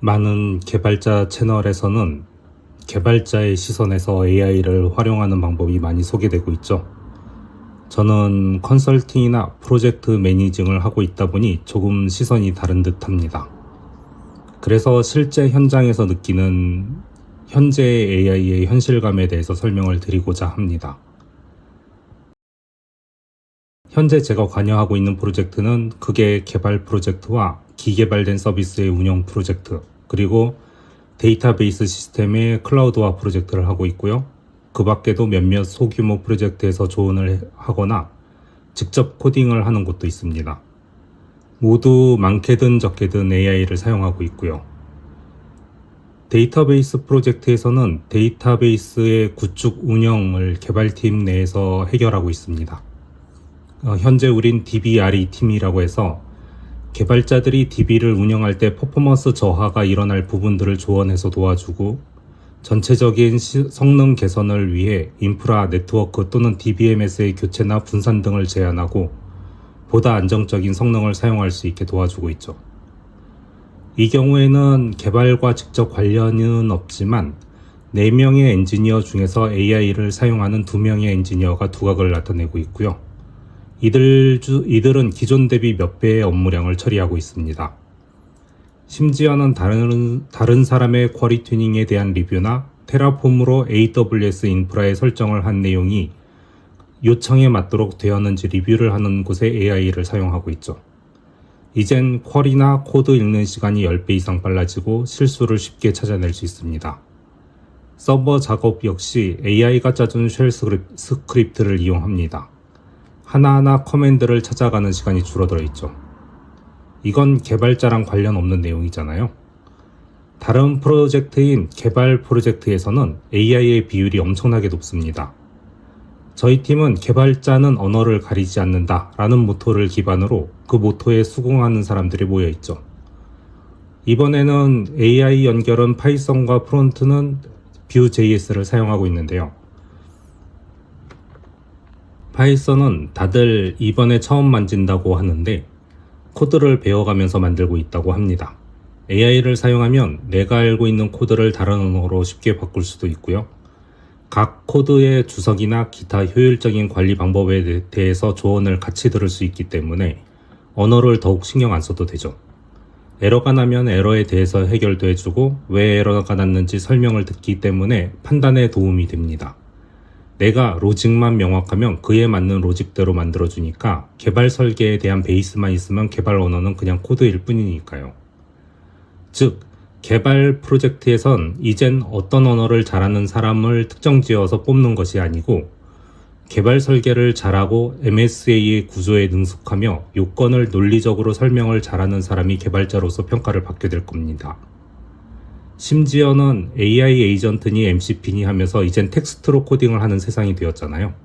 많은 개발자 채널에서는 개발자의 시선에서 AI를 활용하는 방법이 많이 소개되고 있죠. 저는 컨설팅이나 프로젝트 매니징을 하고 있다 보니 조금 시선이 다른 듯 합니다. 그래서 실제 현장에서 느끼는 현재의 AI의 현실감에 대해서 설명을 드리고자 합니다. 현재 제가 관여하고 있는 프로젝트는 크게 개발 프로젝트와 기개발된 서비스의 운영 프로젝트, 그리고 데이터베이스 시스템의 클라우드화 프로젝트를 하고 있고요. 그 밖에도 몇몇 소규모 프로젝트에서 조언을 하거나 직접 코딩을 하는 곳도 있습니다. 모두 많게든 적게든 AI를 사용하고 있고요. 데이터베이스 프로젝트에서는 데이터베이스의 구축 운영을 개발팀 내에서 해결하고 있습니다. 현재 우린 DBRE 팀이라고 해서 개발자들이 DB를 운영할 때 퍼포먼스 저하가 일어날 부분들을 조언해서 도와주고 전체적인 성능 개선을 위해 인프라, 네트워크 또는 DBMS의 교체나 분산 등을 제한하고 보다 안정적인 성능을 사용할 수 있게 도와주고 있죠. 이 경우에는 개발과 직접 관련은 없지만 4명의 엔지니어 중에서 AI를 사용하는 2명의 엔지니어가 두각을 나타내고 있고요. 이들은 기존 대비 몇 배의 업무량을 처리하고 있습니다. 심지어는 다른 사람의 쿼리 튜닝에 대한 리뷰나 테라폼으로 AWS 인프라에 설정을 한 내용이 요청에 맞도록 되었는지 리뷰를 하는 곳에 AI를 사용하고 있죠. 이젠 쿼리나 코드 읽는 시간이 10배 이상 빨라지고 실수를 쉽게 찾아낼 수 있습니다. 서버 작업 역시 AI가 짜준 쉘 스크립트를 이용합니다. 하나하나 커맨드를 찾아가는 시간이 줄어들어 있죠. 이건 개발자랑 관련 없는 내용이잖아요. 다른 프로젝트인 개발 프로젝트에서는 AI의 비율이 엄청나게 높습니다. 저희 팀은 개발자는 언어를 가리지 않는다 라는 모토를 기반으로 그 모토에 수긍하는 사람들이 모여 있죠. 이번에는 AI 연결은 파이썬과 프론트는 Vue.js를 사용하고 있는데요. 파이썬은 다들 이번에 처음 만진다고 하는데 코드를 배워가면서 만들고 있다고 합니다. AI를 사용하면 내가 알고 있는 코드를 다른 언어로 쉽게 바꿀 수도 있고요. 각 코드의 주석이나 기타 효율적인 관리 방법에 대해서 조언을 같이 들을 수 있기 때문에 언어를 더욱 신경 안 써도 되죠. 에러가 나면 에러에 대해서 해결도 해주고 왜 에러가 났는지 설명을 듣기 때문에 판단에 도움이 됩니다. 내가 로직만 명확하면 그에 맞는 로직대로 만들어주니까 개발 설계에 대한 베이스만 있으면 개발 언어는 그냥 코드일 뿐이니까요. 즉, 개발 프로젝트에선 이젠 어떤 언어를 잘하는 사람을 특정 지어서 뽑는 것이 아니고 개발 설계를 잘하고 MSA의 구조에 능숙하며 요건을 논리적으로 설명을 잘하는 사람이 개발자로서 평가를 받게 될 겁니다. 심지어는 AI 에이전트니 MCP니 하면서 이젠 텍스트로 코딩을 하는 세상이 되었잖아요.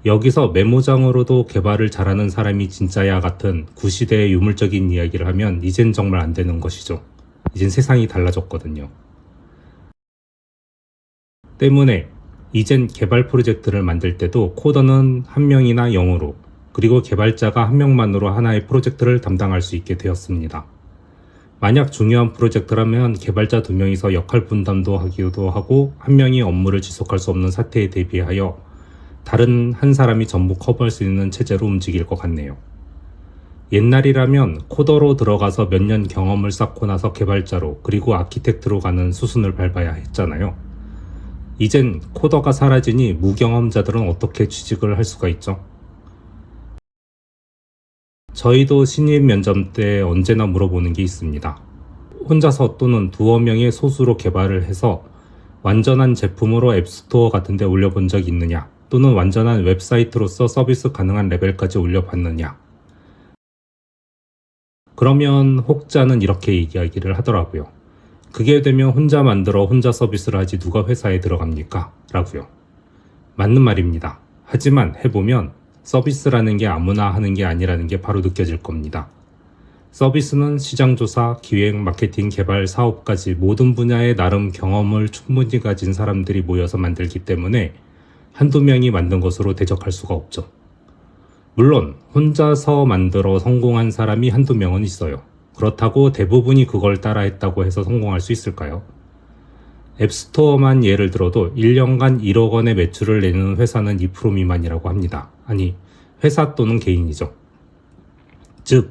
여기서 메모장으로도 개발을 잘하는 사람이 진짜야 같은 구시대의 유물적인 이야기를 하면 이젠 정말 안 되는 것이죠. 이젠 세상이 달라졌거든요. 때문에 이젠 개발 프로젝트를 만들 때도 코더는 1명이나 0으로 그리고 개발자가 1명만으로 하나의 프로젝트를 담당할 수 있게 되었습니다. 만약 중요한 프로젝트라면 개발자 2명이서 역할 분담도 하기도 하고 1명이 업무를 지속할 수 없는 사태에 대비하여 다른 한 사람이 전부 커버할 수 있는 체제로 움직일 것 같네요. 옛날이라면 코더로 들어가서 몇 년 경험을 쌓고 나서 개발자로 그리고 아키텍트로 가는 수순을 밟아야 했잖아요. 이젠 코더가 사라지니 무경험자들은 어떻게 취직을 할 수가 있죠? 저희도 신입 면접 때 언제나 물어보는 게 있습니다. 혼자서 또는 두어 명의 소수로 개발을 해서 완전한 제품으로 앱스토어 같은 데 올려본 적 있느냐, 또는 완전한 웹사이트로서 서비스 가능한 레벨까지 올려봤느냐. 그러면 혹자는 이렇게 이야기를 하더라고요. 그게 되면 혼자 만들어 혼자 서비스를 하지 누가 회사에 들어갑니까? 라고요. 맞는 말입니다. 하지만 해보면 서비스라는 게 아무나 하는 게 아니라는 게 바로 느껴질 겁니다. 서비스는 시장조사, 기획, 마케팅, 개발, 사업까지 모든 분야에 나름 경험을 충분히 가진 사람들이 모여서 만들기 때문에 한두 명이 만든 것으로 대적할 수가 없죠. 물론 혼자서 만들어 성공한 사람이 한두 명은 있어요. 그렇다고 대부분이 그걸 따라했다고 해서 성공할 수 있을까요? 앱스토어만 예를 들어도 1년간 1억 원의 매출을 내는 회사는 2% 미만이라고 합니다. 아니, 회사 또는 개인이죠. 즉,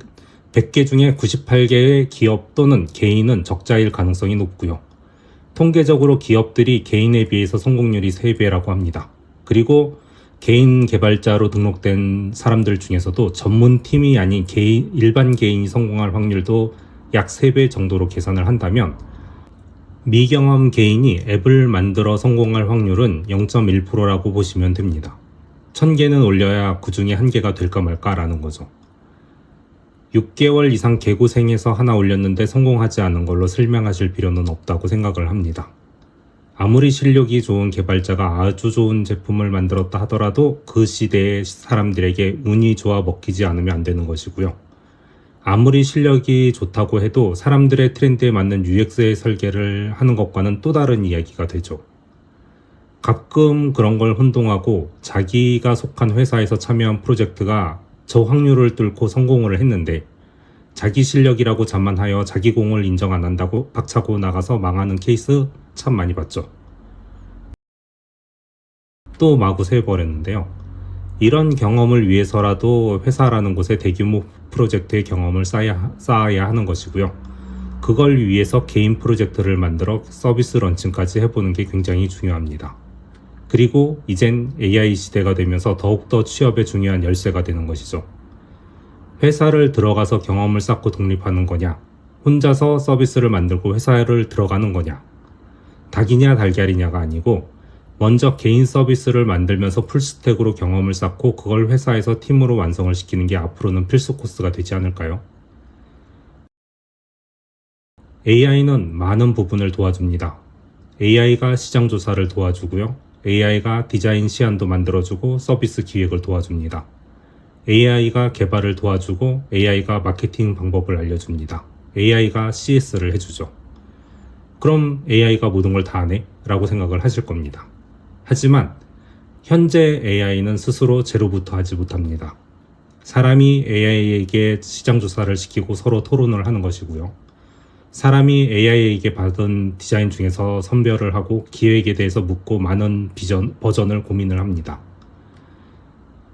100개 중에 98개의 기업 또는 개인은 적자일 가능성이 높고요. 통계적으로 기업들이 개인에 비해서 성공률이 3배라고 합니다. 그리고 개인 개발자로 등록된 사람들 중에서도 전문팀이 아닌 일반 개인이 성공할 확률도 약 3배 정도로 계산을 한다면 미경험 개인이 앱을 만들어 성공할 확률은 0.1%라고 보시면 됩니다. 1000개는 올려야 그 중에 1개가 될까 말까라는 거죠. 6개월 이상 개고생해서 하나 올렸는데 성공하지 않은 걸로 설명하실 필요는 없다고 생각을 합니다. 아무리 실력이 좋은 개발자가 아주 좋은 제품을 만들었다 하더라도 그 시대의 사람들에게 운이 좋아 먹히지 않으면 안 되는 것이고요. 아무리 실력이 좋다고 해도 사람들의 트렌드에 맞는 UX의 설계를 하는 것과는 또 다른 이야기가 되죠. 가끔 그런 걸 혼동하고 자기가 속한 회사에서 참여한 프로젝트가 저 확률을 뚫고 성공을 했는데 자기 실력이라고 자만하여 자기 공을 인정 안 한다고 박차고 나가서 망하는 케이스 참 많이 봤죠. 또 마구 세버렸는데요. 이런 경험을 위해서라도 회사라는 곳에 대규모 프로젝트의 경험을 쌓아야 하는 것이고요. 그걸 위해서 개인 프로젝트를 만들어 서비스 런칭까지 해보는 게 굉장히 중요합니다. 그리고 이젠 AI 시대가 되면서 더욱더 취업에 중요한 열쇠가 되는 것이죠. 회사를 들어가서 경험을 쌓고 독립하는 거냐, 혼자서 서비스를 만들고 회사를 들어가는 거냐, 닭이냐 달걀이냐가 아니고 먼저 개인 서비스를 만들면서 풀스택으로 경험을 쌓고 그걸 회사에서 팀으로 완성을 시키는 게 앞으로는 필수 코스가 되지 않을까요? AI는 많은 부분을 도와줍니다. AI가 시장 조사를 도와주고요. AI가 디자인 시안도 만들어주고 서비스 기획을 도와줍니다. AI가 개발을 도와주고 AI가 마케팅 방법을 알려줍니다. AI가 CS를 해주죠. 그럼 AI가 모든 걸 다 하네? 라고 생각을 하실 겁니다. 하지만 현재 AI는 스스로 제로부터 하지 못합니다. 사람이 AI에게 시장 조사를 시키고 서로 토론을 하는 것이고요. 사람이 AI에게 받은 디자인 중에서 선별을 하고 기획에 대해서 묻고 많은 버전을 고민을 합니다.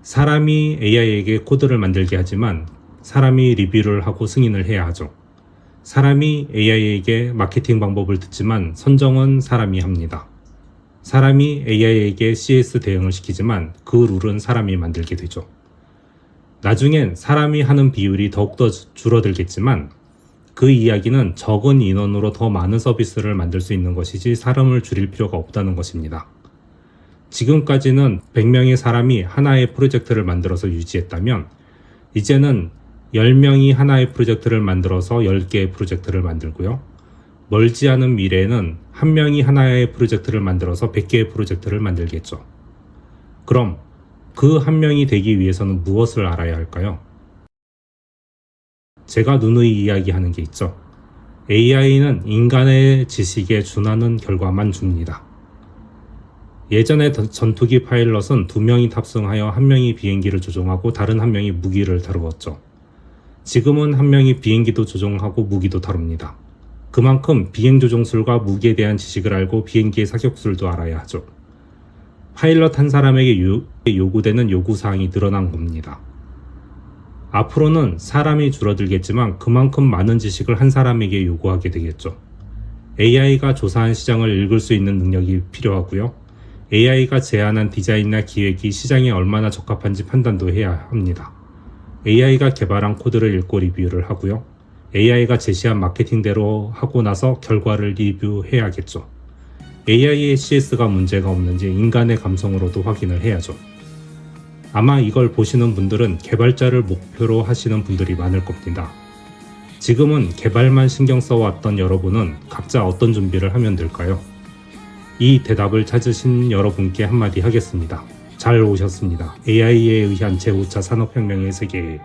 사람이 AI에게 코드를 만들게 하지만 사람이 리뷰를 하고 승인을 해야 하죠. 사람이 AI에게 마케팅 방법을 듣지만 선정은 사람이 합니다. 사람이 AI에게 CS 대응을 시키지만 그 룰은 사람이 만들게 되죠. 나중엔 사람이 하는 비율이 더욱더 줄어들겠지만 그 이야기는 적은 인원으로 더 많은 서비스를 만들 수 있는 것이지 사람을 줄일 필요가 없다는 것입니다. 지금까지는 100명의 사람이 하나의 프로젝트를 만들어서 유지했다면 이제는 10명이 하나의 프로젝트를 만들어서 10개의 프로젝트를 만들고요. 멀지 않은 미래에는 1명이 하나의 프로젝트를 만들어서 100개의 프로젝트를 만들겠죠. 그럼 그 1명이 되기 위해서는 무엇을 알아야 할까요? 제가 누누이 이야기하는 게 있죠. AI는 인간의 지식에 준하는 결과만 줍니다. 예전에 전투기 파일럿은 2명이 탑승하여 1명이 비행기를 조종하고 다른 1명이 무기를 다루었죠. 지금은 1명이 비행기도 조종하고 무기도 다룹니다. 그만큼 비행 조종술과 무기에 대한 지식을 알고 비행기의 사격술도 알아야 하죠. 파일럿 한 사람에게 요구되는 요구사항이 늘어난 겁니다. 앞으로는 사람이 줄어들겠지만 그만큼 많은 지식을 한 사람에게 요구하게 되겠죠. AI가 조사한 시장을 읽을 수 있는 능력이 필요하고요. AI가 제안한 디자인이나 기획이 시장에 얼마나 적합한지 판단도 해야 합니다. AI가 개발한 코드를 읽고 리뷰를 하고요. AI가 제시한 마케팅대로 하고 나서 결과를 리뷰해야겠죠. AI의 CS가 문제가 없는지 인간의 감성으로도 확인을 해야죠. 아마 이걸 보시는 분들은 개발자를 목표로 하시는 분들이 많을 겁니다. 지금은 개발만 신경 써왔던 여러분은 각자 어떤 준비를 하면 될까요? 이 대답을 찾으신 여러분께 한마디 하겠습니다. 잘 오셨습니다. AI에 의한 제5차 산업혁명의 세계에